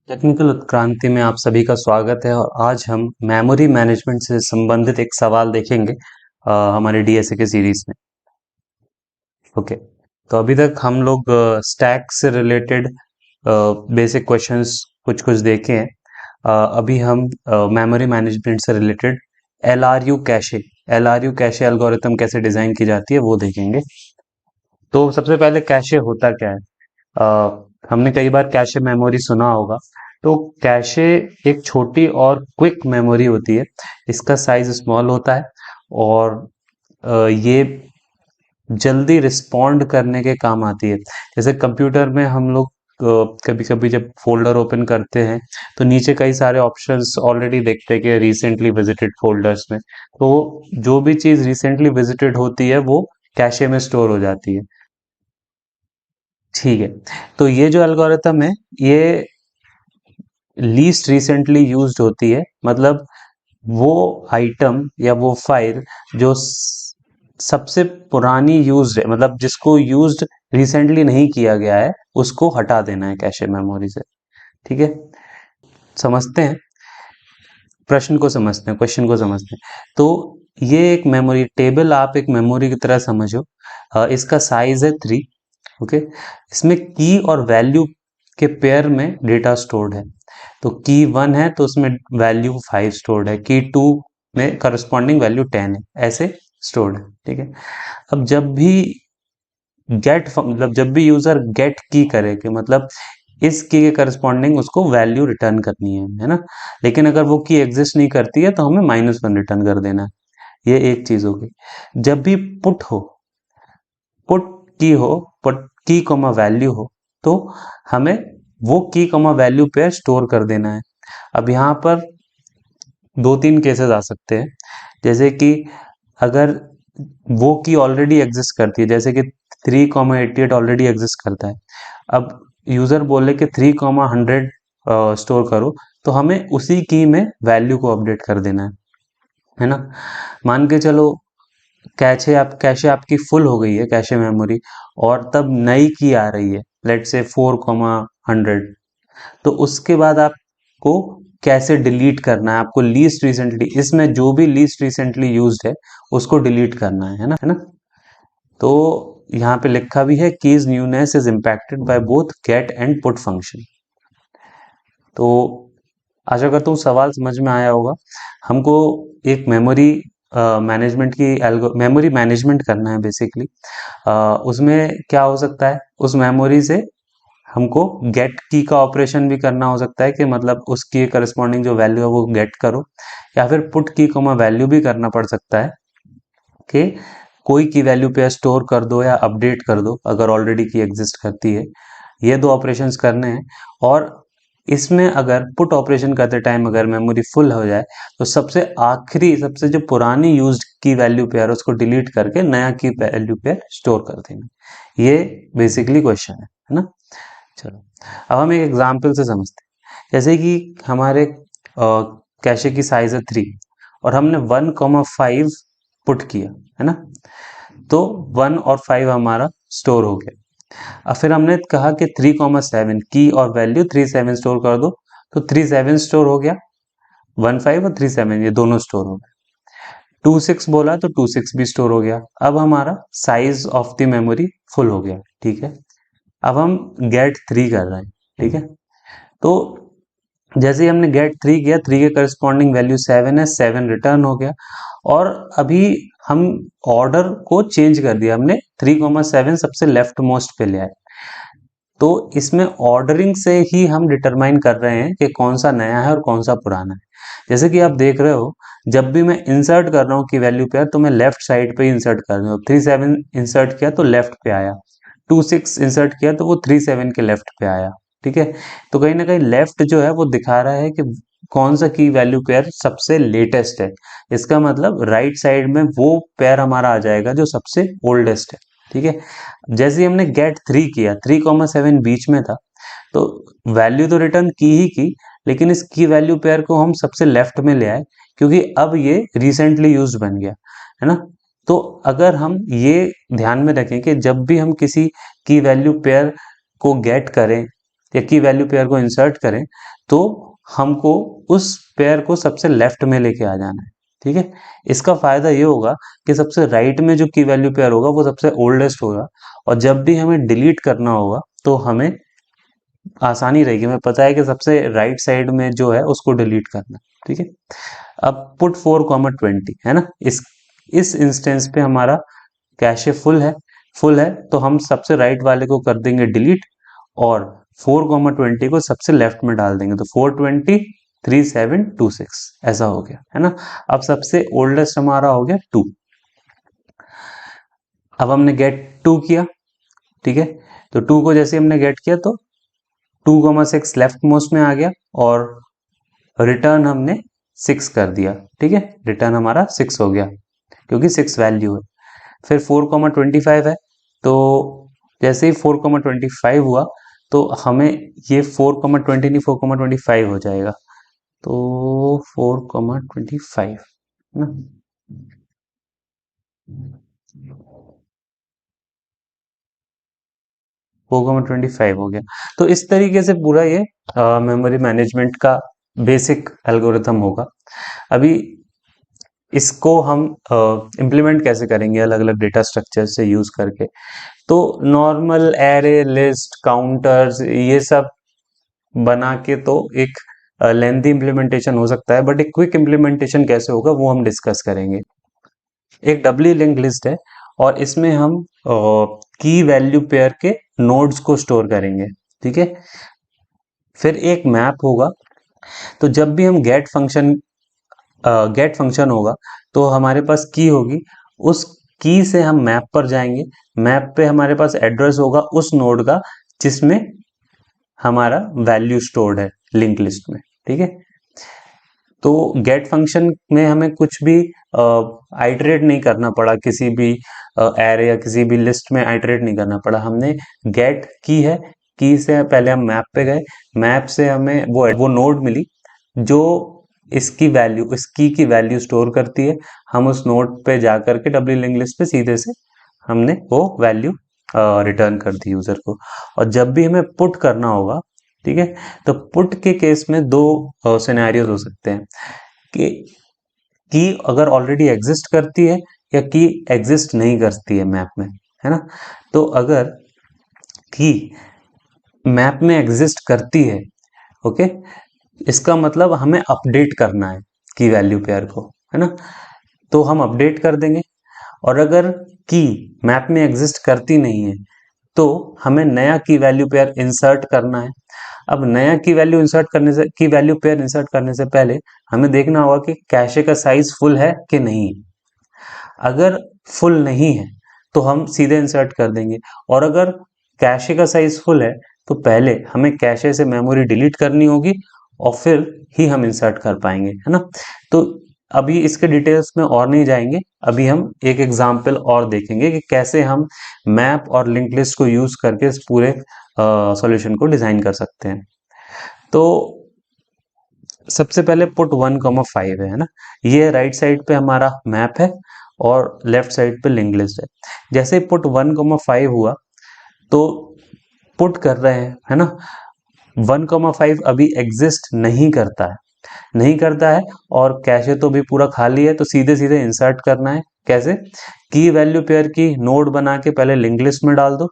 Technical उत्क्रांति में आप सभी का स्वागत है और आज हम मेमोरी मैनेजमेंट से संबंधित एक सवाल देखेंगे हमारे डीएसए के सीरीज में। ओके, तो अभी तक हम लोग स्टैक से रिलेटेड बेसिक क्वेश्चंस कुछ कुछ देखे हैं। अभी हम मेमोरी मैनेजमेंट से related L R you cache algorithm कैसे डिज़ाइन की जाती है वो देखेंगे। तो सबसे पहले कैशे होता क्या है? हमने कई बार कैशे मेमोरी सुना होगा। तो कैशे एक छोटी और क्विक मेमोरी होती है। इसका साइज स्मॉल होता है और ये जल्दी रिस्पॉन्ड करने के काम आती है। जैसे कंप्यूटर में हम लोग कभी कभी जब फोल्डर ओपन करते हैं तो नीचे कई सारे ऑप्शंस ऑलरेडी देखते हैं कि रिसेंटली विजिटेड फोल्डर्स में, तो जो भी चीज़ रिसेंटली विजिटेड होती है वो कैशे में स्टोर हो जाती है। ठीक है, तो ये जो एल्गोरिथम है ये लीस्ट रिसेंटली यूज्ड होती है। मतलब वो आइटम या वो फाइल जो सबसे पुरानी यूज्ड है, मतलब जिसको यूज्ड रिसेंटली नहीं किया गया है, उसको हटा देना है कैशे मेमोरी से। ठीक है, समझते हैं प्रश्न को, समझते हैं क्वेश्चन को, समझते हैं। तो ये एक मेमोरी टेबल आप एक मेमोरी की तरह समझो। इसका साइज है 3। ओके, इसमें की और वैल्यू के पेयर में डेटा स्टोर्ड है। तो की 1 है तो उसमें वैल्यू 5 स्टोर्ड है, की 2 में करस्पॉन्डिंग वैल्यू 10 है, ऐसे स्टोर्ड है। ठीक है, अब जब भी मतलब जब भी यूजर गेट की करे कि मतलब इस की के करस्पॉन्डिंग उसको वैल्यू रिटर्न करनी है ना। लेकिन अगर वो की एग्जिस्ट नहीं करती है तो हमें -1 रिटर्न कर देना है। ये एक चीज होगी। जब भी पुट पुट की कॉमा वैल्यू हो, तो हमें वो की कॉमा वैल्यू पे स्टोर कर देना है। अब यहाँ पर 2-3 केसेस आ सकते हैं। जैसे कि अगर वो की ऑलरेडी एग्जिस्ट करती है, जैसे कि 3,88 ऑलरेडी एग्जिस्ट करता है। अब यूजर बोले कि 3,100 स्टोर करो, तो हमें उसी की में वैल्यू को अपडेट कर देना है ना। मान के चलो कैशे आपकी फुल हो गई है, कैशे मेमोरी, और तब नई की आ रही है, लेट से 4,100। तो उसके बाद आपको कैसे डिलीट करना है? आपको लीस्ट रिसेंटली, इसमें जो भी लीस्ट रिसेंटली यूज्ड है उसको डिलीट करना है ना। तो यहाँ पे लिखा भी है keys newness is impacted by both get and put function. तो आशा करता हूँ सवाल समझ में आया होगा। हमको एक मेमोरी मैनेजमेंट करना है बेसिकली। उसमें क्या हो सकता है, उस मेमोरी से हमको गेट की का ऑपरेशन भी करना हो सकता है कि मतलब उसकी करस्पॉन्डिंग जो वैल्यू है वो गेट करो, या फिर पुट की कोमा वैल्यू भी करना पड़ सकता है कि कोई की वैल्यू पे स्टोर कर दो या अपडेट कर दो अगर ऑलरेडी की एग्जिस्ट करती है। ये 2 ऑपरेशंस करने हैं। और इसमें अगर पुट ऑपरेशन करते टाइम अगर मेमोरी फुल हो जाए तो सबसे आखिरी, सबसे जो पुरानी यूज्ड की वैल्यू पेयर उसको डिलीट करके नया की वैल्यू पेयर स्टोर कर देना। ये बेसिकली क्वेश्चन है ना। चलो, अब हम एक एग्जाम्पल से समझते हैं। जैसे कि हमारे कैशे की साइज है 3 और हमने 1,5 पुट किया है ना। तो 1 और 5 हमारा स्टोर हो गया। अब फिर हमने कहा कि 3,7 की और वैल्यू 3,7 स्टोर कर दो, तो 3,7 स्टोर हो गया, 1,5 और 3,7 ये दोनों स्टोर हो गए। 2,6 बोला तो 2,6 भी स्टोर हो गया। अब हमारा size of the memory full हो गया। ठीक है, अब हम गेट 3 कर रहे हैं। ठीक है, तो जैसे ही हमने गेट 3 किया, 3 के करस्पॉन्डिंग वैल्यू 7 है, 7 रिटर्न हो गया। और अभी हम ऑर्डर को चेंज कर दिया, हमने 3,7 सबसे लेफ्ट मोस्ट पे ले आए। तो इसमें ऑर्डरिंग से ही हम डिटरमाइन कर रहे हैं कि कौन सा नया है और कौन सा पुराना है। जैसे कि आप देख रहे हो, जब भी मैं इंसर्ट कर रहा हूँ की वैल्यू पे, तो मैं लेफ्ट साइड पे इंसर्ट कर रहा हूँ। 3,7 इंसर्ट किया तो लेफ्ट पे आया, 2,6 इंसर्ट किया तो वो 3,7 के लेफ्ट पे आया। ठीक है, तो कहीं ना कहीं लेफ्ट जो है वो दिखा रहा है कि कौन सा की वैल्यू पेयर सबसे लेटेस्ट है। इसका मतलब राइट साइड में वो पेयर हमारा आ जाएगा जो सबसे ओल्डेस्ट है। ठीक है, जैसे ही हमने गेट 3 किया, 3,7 बीच में था, तो वैल्यू तो रिटर्न की ही की, लेकिन इस की वैल्यू पेयर को हम सबसे लेफ्ट में ले आए, क्योंकि अब ये रिसेंटली यूज बन गया है ना। तो अगर हम ये ध्यान में रखें कि जब भी हम किसी की वैल्यू पेयर को गेट करें या की वैल्यू पेयर को इंसर्ट करें तो हमको उस पेयर को सबसे लेफ्ट में लेके आ जाना है। ठीक है, इसका फायदा ये होगा कि सबसे राइट में जो की वैल्यू पेयर होगा वो सबसे ओल्डेस्ट होगा, और जब भी हमें डिलीट करना होगा तो हमें आसानी रहेगी, हमें पता है कि सबसे राइट साइड में जो है उसको डिलीट करना। ठीक है, अब पुट 4,20 है ना, इस इंस्टेंस पे हमारा कैशे फुल है तो हम सबसे राइट वाले को कर देंगे डिलीट, और 4,20 को सबसे लेफ्ट में डाल देंगे, तो 420 3726 ऐसा हो गया है ना। अब सबसे ओल्डेस्ट हमारा हो गया 2। अब हमने गेट 2 किया। ठीक है, तो 2 को जैसे हमने गेट किया तो 2,6 लेफ्ट मोस्ट में आ गया, और रिटर्न हमने 6 कर दिया। ठीक है, रिटर्न हमारा 6 हो गया क्योंकि 6 वैल्यू है। फिर 4,25 है, तो जैसे ही 4,25 हुआ तो हमें ये 4,20 नहीं 4,25 हो जाएगा, तो 4,25 है ना। 4,25 हो गया। तो इस तरीके से पूरा ये मेमोरी मैनेजमेंट का बेसिक एल्गोरिथम होगा। अभी इसको हम इम्प्लीमेंट कैसे करेंगे अलग अलग डेटा स्ट्रक्चर से यूज करके, तो नॉर्मल एरे लिस्ट काउंटर्स ये सब बना के तो एक लेंथी इम्प्लीमेंटेशन हो सकता है, बट एक क्विक इम्प्लीमेंटेशन कैसे होगा वो हम डिस्कस करेंगे। एक डबली लिंक लिस्ट है, और इसमें हम की वैल्यू पेयर के नोड्स को स्टोर करेंगे। ठीक है, फिर एक मैप होगा, तो जब भी हम गेट फंक्शन होगा तो हमारे पास की होगी, उस की से हम मैप पर जाएंगे, मैप पे हमारे पास एड्रेस होगा उस नोड का जिसमें हमारा वैल्यू स्टोर्ड है लिंक लिस्ट में। ठीक है, तो गेट फंक्शन में हमें कुछ भी आइटरेट नहीं करना पड़ा, किसी भी एरे या किसी भी लिस्ट में आइटरेट नहीं करना पड़ा, हमने गेट की है, की से पहले हम मैप पे गए, मैप से हमें वो नोड मिली जो इसकी वैल्यू इस की वैल्यू स्टोर करती है, हम उस नोड पे जा करके डब्ल्यू लिंक लिस्ट पे सीधे से हमने वो वैल्यू रिटर्न कर दी यूजर को। और जब भी हमें पुट करना होगा, ठीक है, तो पुट के केस में दो सिनेरियोज हो सकते हैं कि की अगर ऑलरेडी एग्जिस्ट करती है या की एग्जिस्ट नहीं करती है मैप में, है ना। तो अगर की मैप में एग्जिस्ट करती है, ओके, इसका मतलब हमें अपडेट करना है की वैल्यू पेयर को, है ना, तो हम अपडेट कर देंगे। और अगर की मैप में एग्जिस्ट करती नहीं है तो हमें नया की वैल्यू पेयर इंसर्ट करना है। अब नया की वैल्यू पेयर इंसर्ट करने से पहले हमें देखना होगा कि कैशे का साइज फुल है कि नहीं। अगर फुल नहीं है तो हम सीधे इंसर्ट कर देंगे, और अगर कैशे का साइज फुल है तो पहले हमें कैशे से मेमोरी डिलीट करनी होगी और फिर ही हम इंसर्ट कर पाएंगे, है ना। तो अभी इसके डिटेल्स में और नहीं जाएंगे, अभी हम एक एग्जाम्पल और देखेंगे कि कैसे हम मैप और लिंक लिस्ट को यूज करके इस पूरे सॉल्यूशन को डिजाइन कर सकते हैं। तो सबसे पहले पुट 1,5 है ना, ये राइट साइड पे हमारा मैप है और लेफ्ट साइड पे लिंक लिस्ट है। जैसे पुट 1,5 हुआ तो पुट कर रहे हैं, है ना, 1,5 अभी एग्जिस्ट नहीं करता है और कैशे तो भी पूरा खाली है, तो सीधे सीधे इंसर्ट करना है। कैसे? की वैल्यू पेयर की नोड बना के पहले लिंक लिस्ट में डाल दो,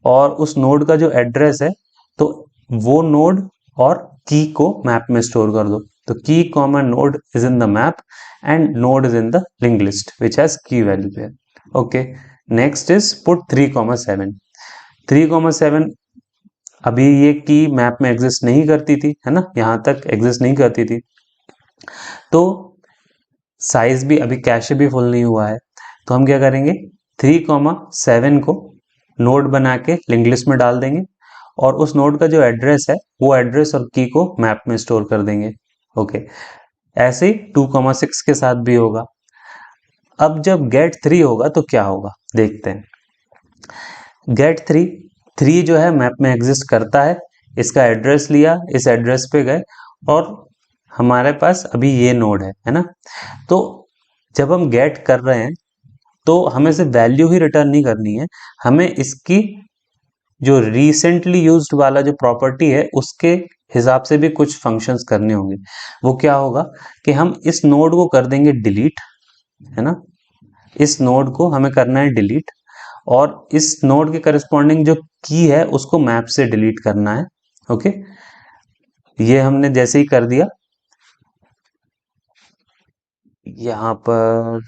और उस नोड का जो एड्रेस है तो वो नोड और की को मैप में स्टोर कर दो। तो key common node is in the map and node is in the link list which has key value pair. Okay, next is put 3,7। 3,7 अभी ये की मैप में एग्जिस्ट नहीं करती थी, है ना, यहां तक एग्जिस्ट नहीं करती थी, तो साइज भी अभी कैशे भी फुल नहीं हुआ है, तो हम क्या करेंगे 3,7 को नोड बना के लिंक लिस्ट में डाल देंगे, और उस नोड का जो एड्रेस है वो एड्रेस और की को मैप में स्टोर कर देंगे। ओके, ऐसे ही 2,6 के साथ भी होगा। अब जब गेट 3 होगा तो क्या होगा देखते हैं। गेट 3 जो है मैप में एग्जिस्ट करता है, इसका एड्रेस लिया, इस एड्रेस पे गए और हमारे पास अभी ये नोड है ना। तो जब हम गेट कर रहे हैं तो हमें सिर्फ वैल्यू ही रिटर्न नहीं करनी है, हमें इसकी जो रिसेंटली यूज्ड वाला जो प्रॉपर्टी है उसके हिसाब से भी कुछ फंक्शंस करने होंगे। वो क्या होगा कि हम इस नोड को कर देंगे डिलीट, है ना, इस नोड को हमें करना है डिलीट, और इस नोड के करस्पॉन्डिंग जो की है उसको मैप से डिलीट करना है। ओके, ये हमने जैसे ही कर दिया, यहां पर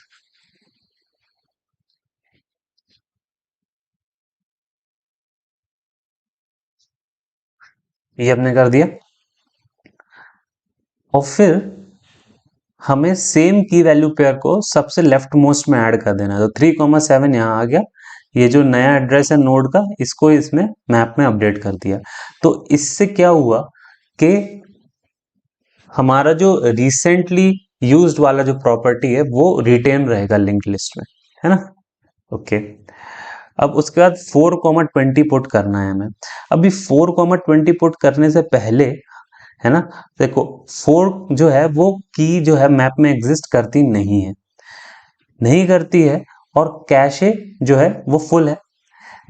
ये हमने कर दिया, और फिर हमें सेम की वैल्यू पेयर को सबसे लेफ्ट मोस्ट में ऐड कर देना है। तो 3,7 यहाँ आ गया, ये जो नया एड्रेस है नोड का इसको इसमें मैप में अपडेट कर दिया। तो इससे क्या हुआ कि हमारा जो रिसेंटली यूज्ड वाला जो प्रॉपर्टी है वो रिटेन रहेगा लिंक्ड लिस्ट में, है ना। ओके, अब उसके बाद 4,20 पुट करना है हमें। अभी 4,20 पुट करने से पहले, है ना, देखो 4 जो है वो की जो है मैप में एग्जिस्ट करती नहीं करती है, और कैशे जो है वो फुल है।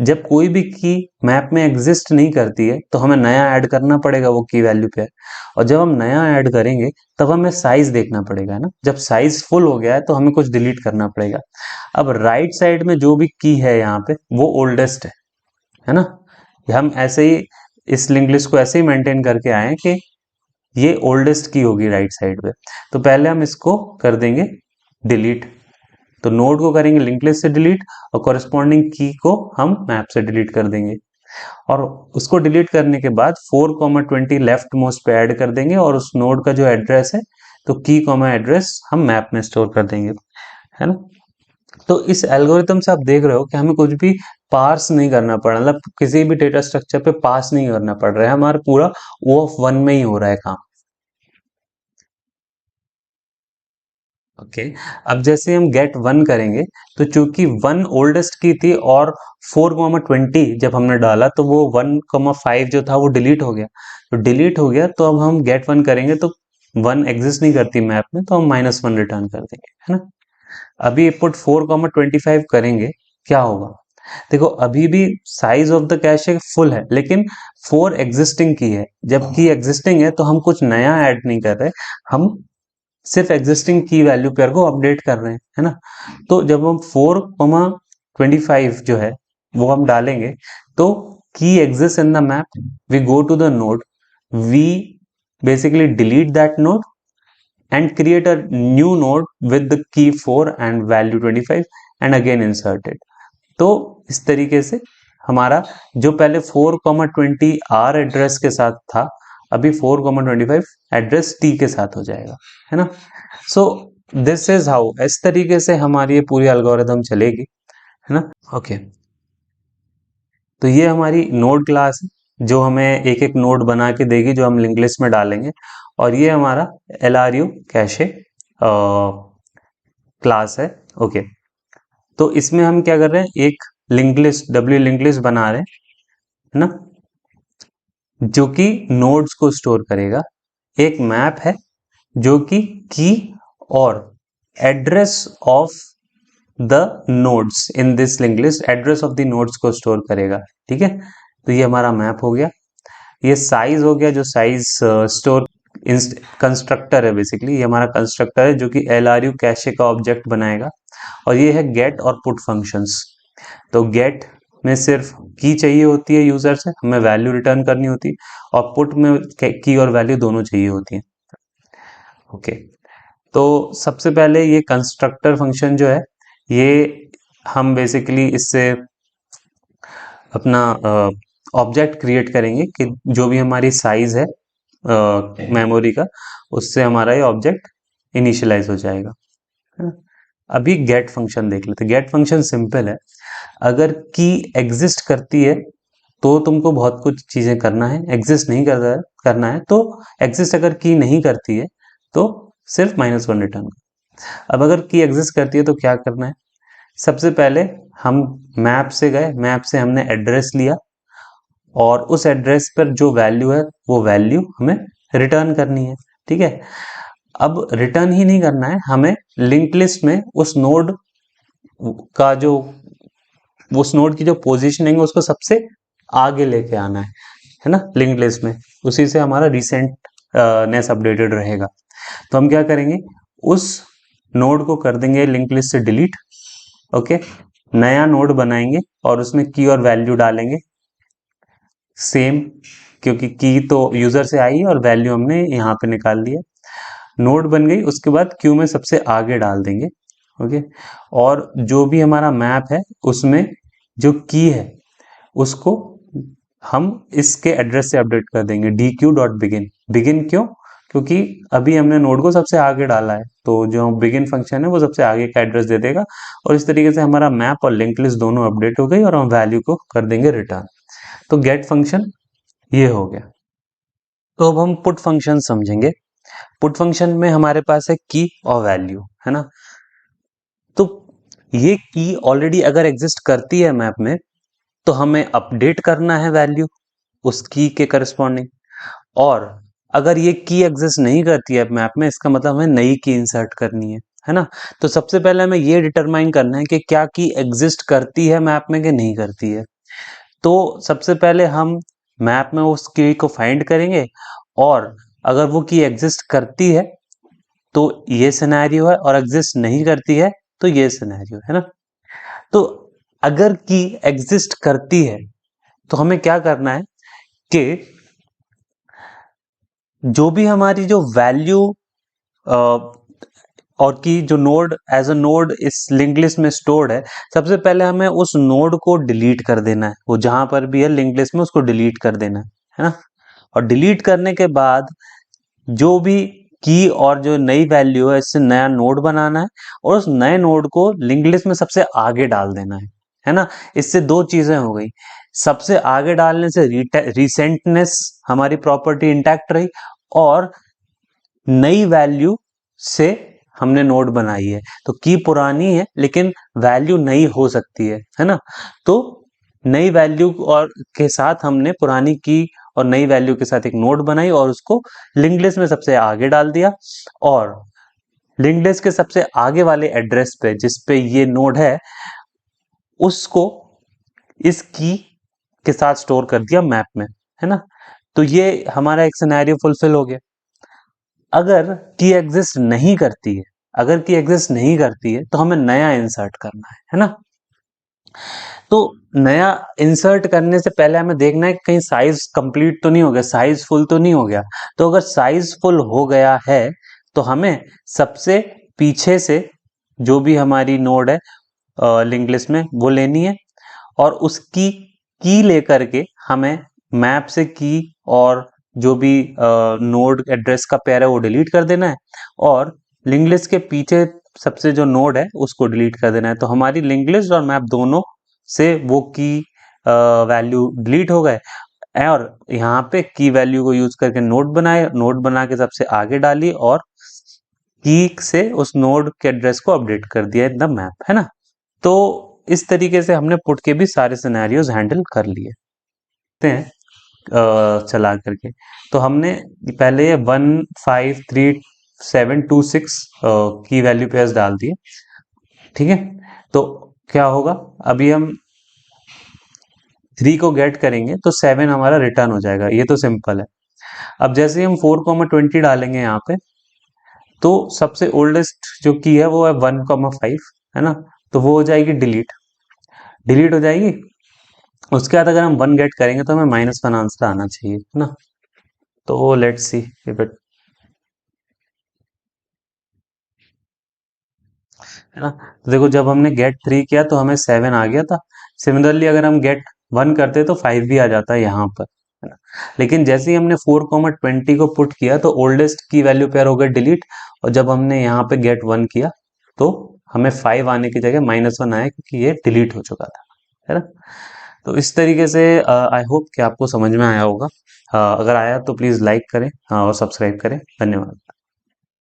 जब कोई भी की मैप में एग्जिस्ट नहीं करती है तो हमें नया ऐड करना पड़ेगा वो की वैल्यू पे, और जब हम नया ऐड करेंगे तब हमें साइज देखना पड़ेगा ना। जब साइज फुल हो गया है तो हमें कुछ डिलीट करना पड़ेगा। अब राइट साइड में जो भी की है यहाँ पे वो ओल्डेस्ट है ना। हम ऐसे ही इस लिंक लिस्ट को ऐसे ही मेंटेन करके आए कि ये ओल्डेस्ट की होगी राइट साइड पे। तो पहले हम इसको कर देंगे डिलीट, तो नोड को करेंगे लिंक लिस्ट से डिलीट, और कॉरेस्पॉन्डिंग की को हम मैप से डिलीट कर देंगे। और उसको डिलीट करने के बाद 4,20 लेफ्ट मोस्ट पे ऐड कर देंगे, और उस नोड का जो एड्रेस है तो की कॉमा एड्रेस हम मैप में स्टोर कर देंगे, है ना। तो इस एल्गोरिथम से आप देख रहे हो कि हमें कुछ भी पार्स नहीं करना पड़ रहा, मतलब किसी भी डेटा स्ट्रक्चर पे पास नहीं करना पड़ रहा है, हमारा पूरा O ऑफ 1 में ही हो रहा है काम। ओके, अब जैसे हम गेट 1 करेंगे तो चूंकि 1 ओल्डेस्ट की थी, और 4,20 जब हमने डाला तो वो 1,5 जो था वो डिलीट हो गया। तो डिलीट हो गया तो अब हम गेट 1 करेंगे तो 1 एग्जिस्ट नहीं करती मैप में, तो हम -1 रिटर्न कर देंगे, है ना। अभी इनपुट 4,25 करेंगे, क्या होगा, देखो अभी भी size of the cash full है, लेकिन 4 एग्जिस्टिंग की है। जबकि एग्जिस्टिंग है तो हम कुछ नया ऐड नहीं कर रहे, हम सिर्फ एग्जिस्टिंग की वैल्यू पेयर को अपडेट कर रहे हैं, है ना। तो जब हम 4,25 जो है वो हम डालेंगे तो key exist in the map, we go to the node, we basically delete that node and create a new node with the key 4 and value 25 and again insert it। तो इस तरीके से हमारा जो पहले 4,20 आर एड्रेस के साथ था, अभी 4,25 एड्रेस टी के साथ हो जाएगा, है ना। सो दिस इज हाउ, इस तरीके से हमारी ये पूरी एल्गोरिथम चलेगी, है ना। ओके, तो ये हमारी नोड क्लास है जो हमें एक एक नोड बना के देगी जो हम लिंक लिस्ट में डालेंगे, और ये हमारा LRU कैशे क्लास है। ओके, तो इसमें हम क्या कर रहे हैं, एक link list W link list बना रहे हैं, है ना, जो कि नोड्स को स्टोर करेगा। एक मैप है जो कि की और address of the nodes in this link list, address of the nodes को स्टोर करेगा, ठीक है। तो ये हमारा मैप हो गया। ये साइज हो गया, जो साइज स्टोर कंस्ट्रक्टर है, बेसिकली ये हमारा कंस्ट्रक्टर है जो कि LRU कैशे का ऑब्जेक्ट बनाएगा। और ये है गेट और पुट फंक्शंस। तो गेट में सिर्फ की चाहिए होती है यूजर से, हमें वैल्यू रिटर्न करनी होती है, और पुट में की और वैल्यू दोनों चाहिए होती है। ओके, तो सबसे पहले ये कंस्ट्रक्टर फंक्शन जो है, ये हम बेसिकली इससे अपना ऑब्जेक्ट क्रिएट करेंगे कि जो भी हमारी साइज है मेमोरी का, उससे हमारा ये ऑब्जेक्ट इनिशियलाइज हो जाएगा, है ना। अभी गेट फंक्शन देख लेते हैं। गेट फंक्शन सिंपल है, अगर की एग्जिस्ट करती है तो तुमको बहुत कुछ चीजें करना है, एग्जिस्ट नहीं करना है तो एग्जिस्ट अगर की नहीं करती है तो सिर्फ -1 रिटर्न। अब अगर की एग्जिस्ट करती है तो क्या करना है, सबसे पहले हम मैप से गए, मैप से हमने एड्रेस लिया, और उस एड्रेस पर जो वैल्यू है वो वैल्यू हमें रिटर्न करनी है, ठीक है। अब रिटर्न ही नहीं करना है, हमें लिंक लिस्ट में उस नोड का जो उस नोड की जो पोजीशन है उसको सबसे आगे लेके आना है ना, लिंक्ड लिस्ट में, उसी से हमारा रिसेंट नेस अपडेटेड रहेगा। तो हम क्या करेंगे, उस नोड को कर देंगे लिंक लिस्ट से डिलीट। ओके, नया नोड बनाएंगे और उसमें की और वैल्यू डालेंगे सेम, क्योंकि की तो यूजर से आई और वैल्यू हमने यहाँ पे निकाल दिया। नोड बन गई, उसके बाद क्यू में सबसे आगे डाल देंगे। ओके, और जो भी हमारा मैप है उसमें जो की है उसको हम इसके एड्रेस से अपडेट कर देंगे, dq.begin। बिगिन क्यों, क्योंकि अभी हमने नोड को सबसे आगे डाला है, तो जो बिगिन फंक्शन है वो सबसे आगे का एड्रेस दे देगा, और इस तरीके से हमारा मैप और लिंक लिस्ट दोनों अपडेट हो गई और हम वैल्यू को कर देंगे रिटर्न। तो गेट फंक्शन ये हो गया। तो अब हम पुट फंक्शन समझेंगे। पुट फंक्शन में हमारे पास है की और वैल्यू, है ना। तो ये की ऑलरेडी अगर एग्जिस्ट करती है मैप में, तो हमें अपडेट करना है वैल्यू उस की के करस्पॉन्डिंग, और अगर ये की एग्जिस्ट नहीं करती है मैप में, इसका मतलब हमें नई की इंसर्ट करनी है ना। तो सबसे पहले हमें ये डिटरमाइन करना है कि क्या की एग्जिस्ट करती है मैप में कि नहीं करती है। तो सबसे पहले हम मैप में उस की को फाइंड करेंगे, और अगर वो की एग्जिस्ट करती है तो ये सिनेरियो है, और एग्जिस्ट नहीं करती है तो ये सिनेरियो है ना। तो अगर की एग्जिस्ट करती है तो हमें क्या करना है कि जो भी हमारी जो वैल्यू और की जो नोड एज अ नोड इस लिंक लिस्ट में स्टोर्ड है, सबसे पहले हमें उस नोड को डिलीट कर देना है। वो जहां पर भी है लिंक लिस्ट में उसको डिलीट कर देना है ना। और डिलीट करने के बाद जो भी की और जो नई वैल्यू है इससे नया नोड बनाना है, और उस नए नोड को लिंक लिस्ट में सबसे आगे डाल देना है ना। इससे दो चीजें हो गई, सबसे आगे डालने से रिसेंटनेस हमारी प्रॉपर्टी इंटैक्ट रही, और नई वैल्यू से हमने नोड बनाई है। तो की पुरानी है लेकिन वैल्यू नई हो सकती है ना। तो नई वैल्यू और के साथ हमने पुरानी की और नई वैल्यू के साथ एक नोड बनाई और उसको लिंक लिस्ट में सबसे आगे डाल दिया, और लिंक लिस्ट के सबसे आगे वाले एड्रेस पे जिस पे ये नोड है उसको इस की के साथ स्टोर कर दिया मैप में, है ना। तो ये हमारा एक सिनेरियो फुलफिल हो गया। अगर की एग्जिस्ट नहीं करती है, अगर की एग्जिस्ट नहीं करती है तो हमें नया इंसर्ट करना है ना। तो नया इंसर्ट करने से पहले हमें देखना है कि कहीं साइज कंप्लीट तो नहीं हो गया, साइज फुल तो नहीं हो गया। तो अगर साइज फुल हो गया है तो हमें सबसे पीछे से जो भी हमारी नोड है लिंक लिस्ट में वो लेनी है, और उसकी की लेकर के हमें मैप से की और जो भी नोड एड्रेस का पेयर है वो डिलीट कर देना है, और लिंक लिस्ट के पीछे सबसे जो नोड है उसको डिलीट कर देना है। तो हमारी लिंक लिस्ट और मैप दोनों से वो की वैल्यू डिलीट हो गए, और यहाँ पे की वैल्यू को यूज करके नोड बनाए, नोड बना के सबसे आगे डाली और की से उस नोड के एड्रेस को अपडेट कर दिया इन द मैप, है ना। तो इस तरीके से हमने पुट के भी सारे सिनेरियोज हैंडल कर लिए हैं चला करके। तो हमने पहले 15376 की वैल्यू पेयर्स डाल दिए, ठीक है। तो क्या होगा, अभी हम 3 को गेट करेंगे तो 7 हमारा रिटर्न हो जाएगा, ये तो सिंपल है। अब जैसे ही हम 4,20 डालेंगे यहाँ पे, तो सबसे ओल्डेस्ट जो की है वो है 1,5, है ना। तो वो हो जाएगी डिलीट, डिलीट हो जाएगी। उसके बाद अगर हम 1 गेट करेंगे तो हमें -1 आंसर आना चाहिए, है ना। तो लेट्स सी इफ इट, है ना। तो देखो जब हमने गेट 3 किया तो हमें 7 आ गया था। सिमिलरली अगर हम गेट 1 करते तो 5 भी आ जाता है यहाँ पर, है ना। लेकिन जैसे ही हमने 4,20 को पुट किया तो ओल्डेस्ट की वैल्यू पेयर हो गया डिलीट, और जब हमने यहाँ पे गेट 1 किया तो हमें 5 आने की जगह -1 आया क्योंकि ये डिलीट हो चुका था, है ना। तो इस तरीके से आई होप कि आपको समझ में आया होगा। अगर आया तो प्लीज़ लाइक करें और सब्सक्राइब करें। धन्यवाद।